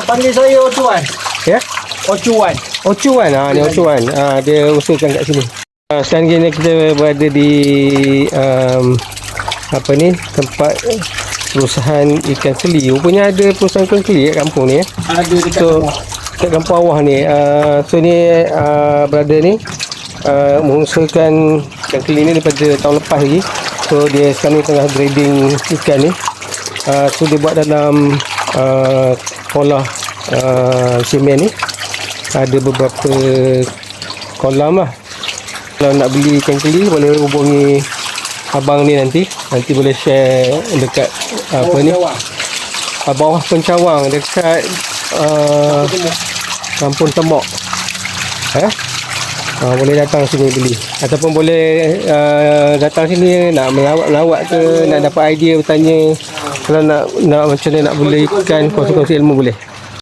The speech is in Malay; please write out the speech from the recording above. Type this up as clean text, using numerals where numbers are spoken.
panggil saya Ocuan. Ya? Ocuan. Ocuan. Ni Ocuan. Dia usulkan kat sini. Sekarang ni kita berada di tempat perusahaan ikan keli. Rupanya ada perusahaan ikan keli kat kampung ni. Ada dekat kat kampung awah ni. Ni brother ni mengusulkan ikan keli ni daripada tahun lepas lagi. So dia sekarang ni tengah grading ikan ni. So dia buat dalam kolam semen ni. Ada beberapa kolam lah. Kalau nak beli ikan keli boleh hubungi abang ni nanti boleh share dekat bawah Pencawang dekat Kampung Temok. Boleh datang sini beli ataupun boleh datang sini nak melawat ke, nak dapat idea bertanya, kalau nak macam mana nak beli ikan, kongsi-kongsi ilmu boleh.